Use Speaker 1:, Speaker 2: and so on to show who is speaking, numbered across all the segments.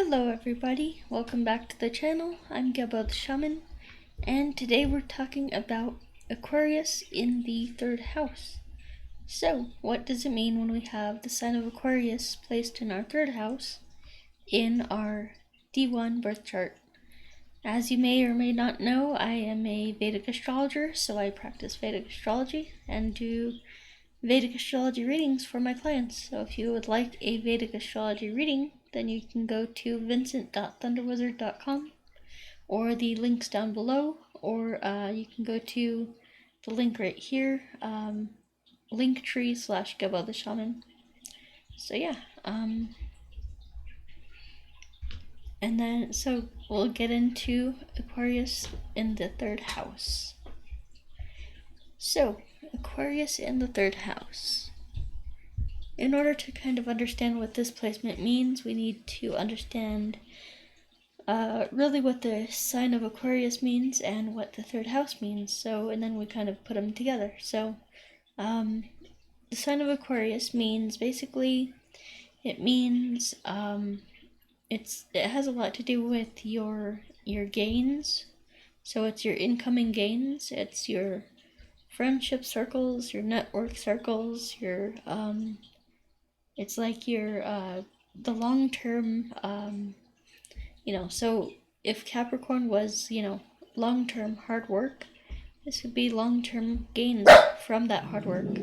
Speaker 1: Hello everybody, welcome back to the channel. I'm Gebo the Shaman, and today we're talking about Aquarius in the third house. So, what does it mean when we have the sign of Aquarius placed in our third house in our D1 birth chart? As you may or may not know, I am a Vedic astrologer, so I practice Vedic astrology and do Vedic astrology readings for my clients. So if you would like a Vedic astrology reading, then you can go to vincent.thunderwizard.com or the links down below, or you can go to the link right here, linktree/Gebo the Shaman. So yeah, so we'll get into Aquarius in the third house. So, Aquarius in the third house. In order to kind of understand what this placement means, we need to understand really what the sign of Aquarius means and what the third house means. And then we kind of put them together. So, the sign of Aquarius means basically, it means it has a lot to do with your gains. So it's your incoming gains. It's your friendship circles, your network circles, your it's like your the long term so if Capricorn was, long term hard work, this would be long term gains from that hard work.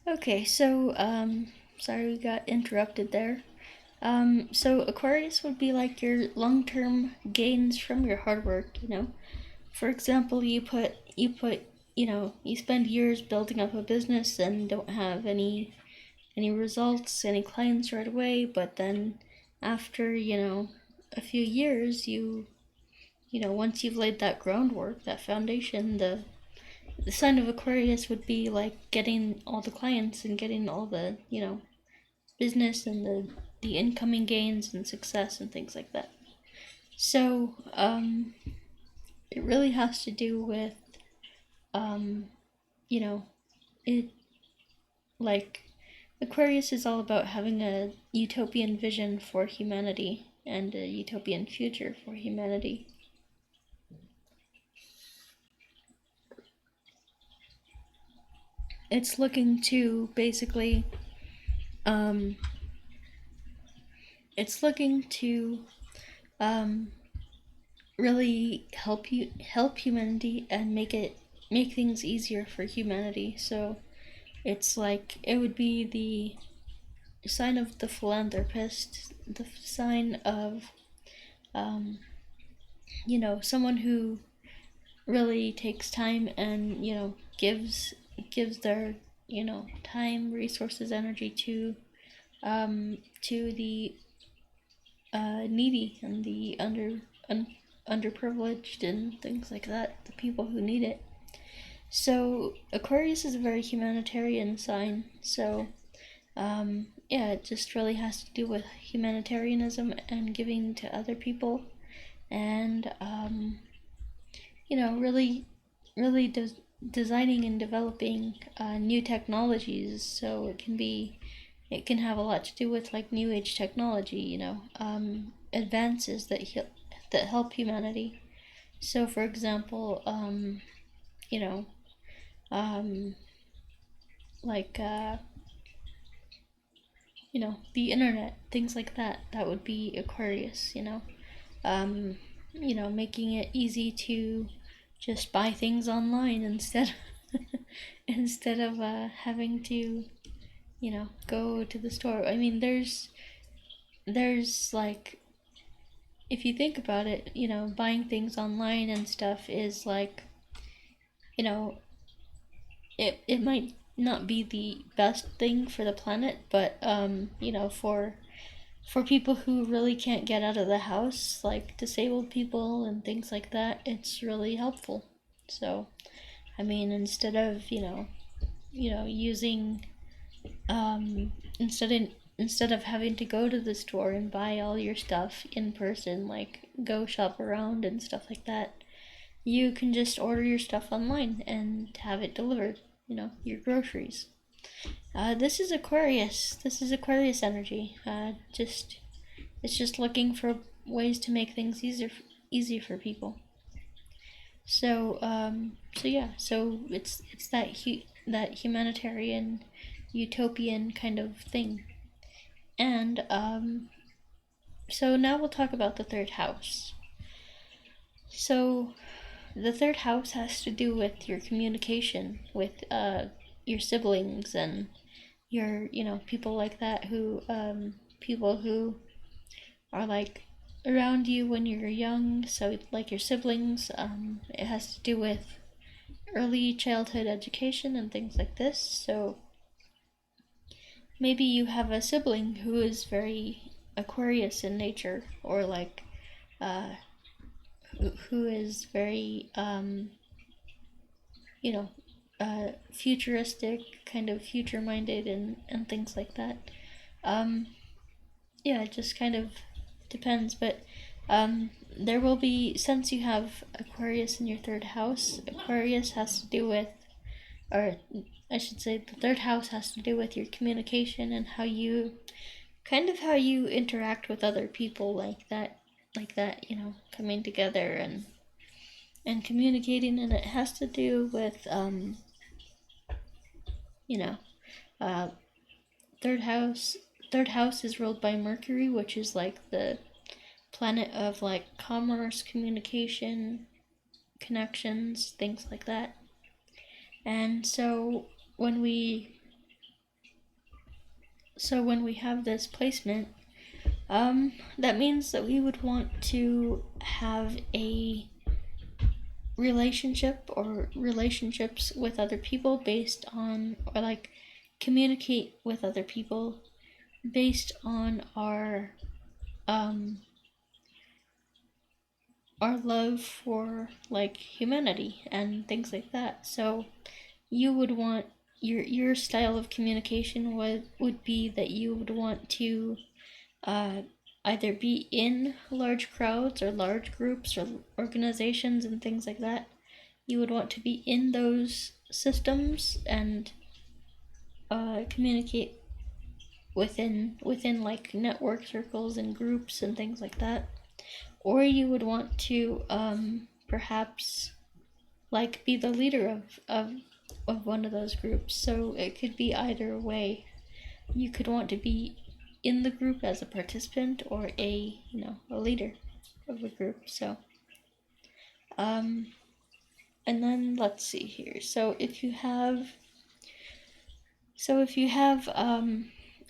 Speaker 1: Okay, so sorry we got interrupted there. So Aquarius would be like your long term gains from your hard work, For example, you spend years building up a business and don't have any results, any clients right away, but then after, a few years, once you've laid that groundwork, that foundation, the sign of Aquarius would be like getting all the clients and getting all the, business and the incoming gains and success and things like that. So, it really has to do with, Aquarius is all about having a utopian vision for humanity and a utopian future for humanity. It's looking to basically, really help humanity and make things easier for humanity. So it's like, it would be the sign of the philanthropist, the sign of someone who really takes time and gives their time, resources, energy to the needy and the underprivileged and things like that, the people who need it. So Aquarius is a very humanitarian sign. So it just really has to do with humanitarianism and giving to other people, and really designing and developing new technologies. So it can have a lot to do with like new age technology, advances that help humanity. So for example, the internet, things like that. That would be Aquarius, making it easy to just buy things online instead of having to, go to the store. I mean, there's like, if you think about it, buying things online and stuff is like, it might not be the best thing for the planet, but for people who really can't get out of the house, like disabled people and things like that, it's really helpful. So, I mean, instead of using instead of having to go to the store and buy all your stuff in person, like go shop around and stuff like that, you can just order your stuff online and have it delivered, your groceries. This is Aquarius. This is Aquarius energy. It's just looking for ways to make things easy for people. So it's that humanitarian, utopian kind of thing. And so now we'll talk about the third house. So the third house has to do with your communication with your siblings and your, people like that, who people who are like around you when you're young. So like your siblings. It has to do with early childhood education and things like this. So maybe you have a sibling who is very Aquarius in nature, or like who is very futuristic, kind of future minded, and things like that. Yeah, it just kind of depends, but there will be, since you have Aquarius in your third house, Aquarius has to do with, or I should say, the third house has to do with your communication and how you interact with other people, like that, coming together and communicating. And it has to do with uh, third house. Third house is ruled by Mercury, which is like the planet of like commerce, communication, connections, things like that. And so when we have this placement, that means that we would want to have a relationship or relationships with other people based on, or like communicate with other people based on our love for like humanity and things like that. So you would want your style of communication would be that you would want to either be in large crowds or large groups or organizations and things like that. You would want to be in those systems and communicate within like network circles and groups and things like that. Or you would want to perhaps like be the leader of one of those groups. So it could be either way. You could want to be in the group as a participant, or a leader of a group. So and then let's see here. So if you have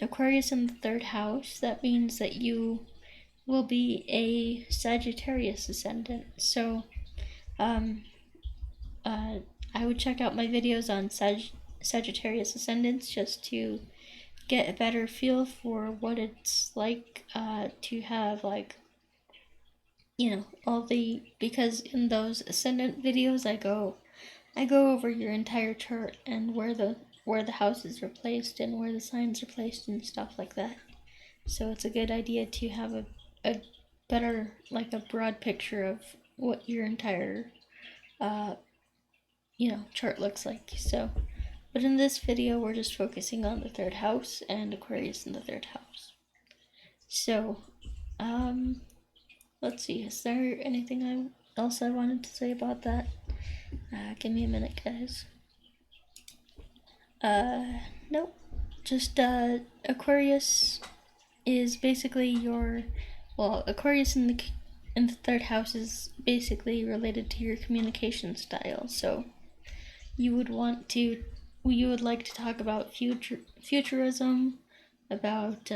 Speaker 1: Aquarius in the third house, that means that you will be a Sagittarius ascendant. So I would check out my videos on Sagittarius ascendants just to get a better feel for what it's like to have like because in those ascendant videos I go over your entire chart and where the houses are placed and where the signs are placed and stuff like that. So it's a good idea to have a better, like a broad picture of what your entire chart looks like. So but in this video we're just focusing on the third house and Aquarius in the third house. So let's see, is there anything else I wanted to say about that? Give me a minute, guys. Nope. Just Aquarius is basically Aquarius in the third house is basically related to your communication style. So you would like to talk about futurism, about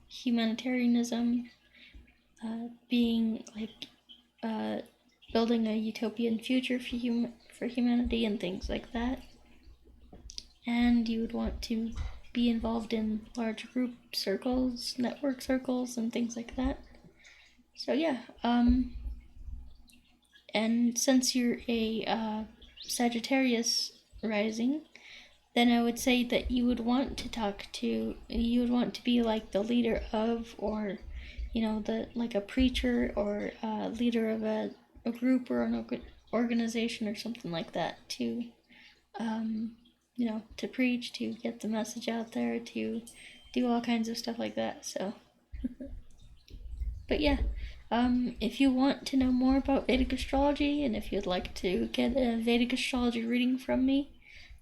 Speaker 1: humanitarianism, being like building a utopian future for humanity and things like that. And you would want to be involved in large group circles, network circles, and things like that. So yeah, and since you're a Sagittarius rising, then I would say that you would want to be like the leader of, or like a preacher, or leader of a group or an organization or something like that, to to preach, to get the message out there, to do all kinds of stuff like that. So, but yeah, if you want to know more about Vedic astrology, and if you'd like to get a Vedic astrology reading from me,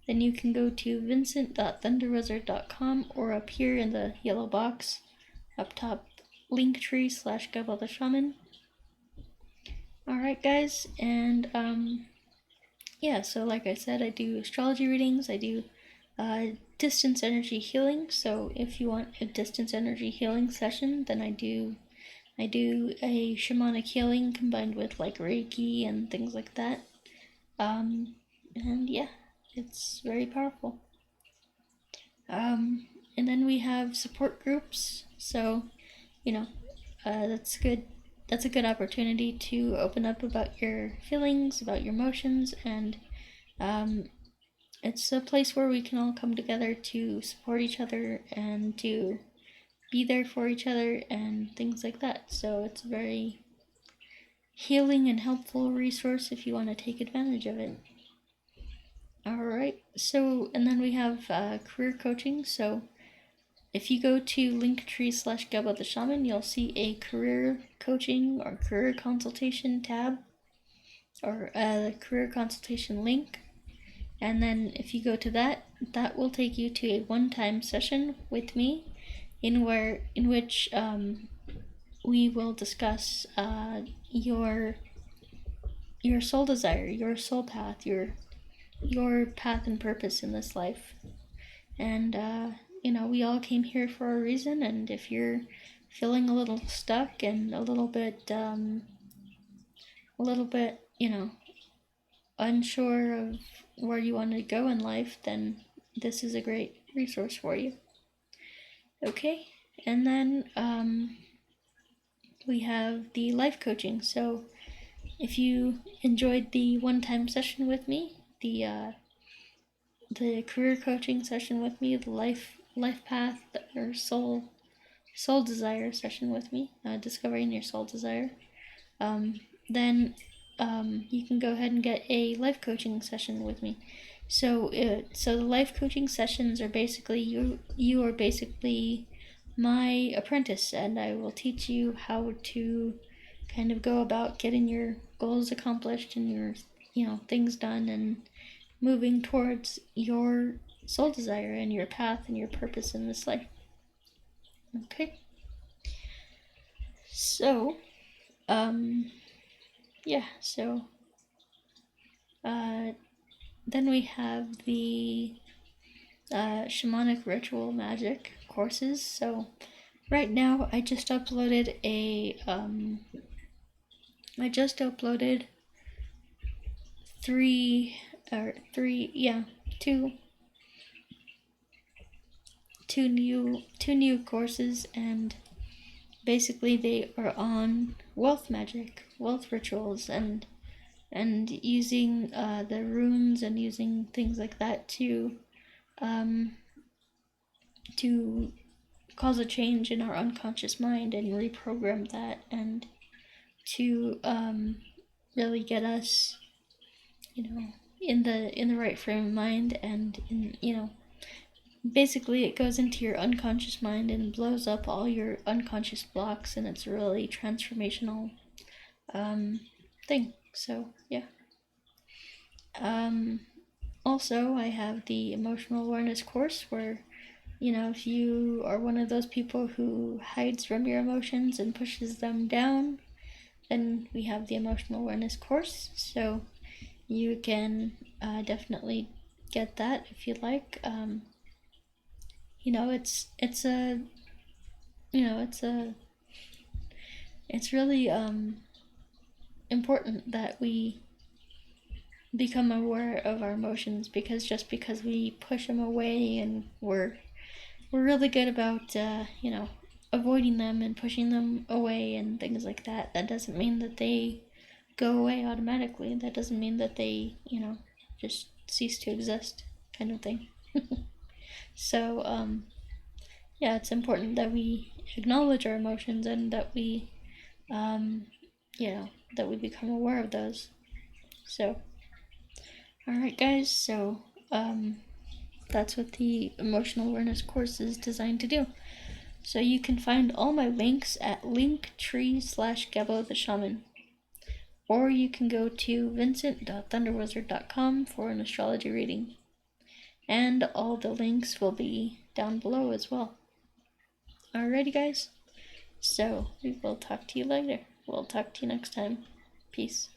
Speaker 1: then you can go to vincent.thunderwizard.com, or up here in the yellow box up top, linktree/Gebo the Shaman. Alright guys, and yeah, so like I said, I do astrology readings, I do distance energy healing. So if you want a distance energy healing session, then I do a shamanic healing combined with like Reiki and things like that. And yeah, it's very powerful. And then we have support groups. So, that's good. That's a good opportunity to open up about your feelings, about your emotions, and it's a place where we can all come together to support each other and to be there for each other and things like that. So it's a very healing and helpful resource if you want to take advantage of it. Alright, so, and then we have career coaching. So if you go to linktree/Gebo the Shaman, you'll see a career coaching or career consultation tab, or a career consultation link. And then if you go to that, that will take you to a one-time session with me, in which we will discuss your soul desire, your soul path, your path and purpose in this life. And we all came here for a reason, and if you're feeling a little stuck and a little bit unsure of where you want to go in life, then this is a great resource for you. Okay, and then we have the life coaching. So if you enjoyed the one-time session with me, the career coaching session with me, the life path or soul desire session with me, discovering your soul desire, then you can go ahead and get a life coaching session with me. So the life coaching sessions are basically you are basically my apprentice, and I will teach you how to kind of go about getting your goals accomplished and your things done and moving towards your soul desire and your path and your purpose in this life. Okay. So, yeah, so then we have the shamanic ritual magic courses. So right now I just uploaded two new courses, and basically they are on wealth magic, wealth rituals, and using the runes and using things like that to cause a change in our unconscious mind and reprogram that, and to really get us in the right frame of mind, and basically it goes into your unconscious mind and blows up all your unconscious blocks, and it's a really transformational thing. So yeah. Also, I have the emotional awareness course, where if you are one of those people who hides from your emotions and pushes them down, then we have the emotional awareness course. So you can definitely get that if you'd like. It's really important that we become aware of our emotions, because just because we push them away and we're really good about avoiding them and pushing them away and things like that, that doesn't mean that they go away automatically. That doesn't mean that they just cease to exist, kind of thing. So yeah, it's important that we acknowledge our emotions, and that we that we become aware of those. So alright guys, so That's what the emotional awareness course is designed to do. So you can find all my links at linktree/Gebo the Shaman. Or you can go to vincent.thunderwizard.com for an astrology reading. And all the links will be down below as well. Alrighty guys, so we will talk to you later. We'll talk to you next time. Peace.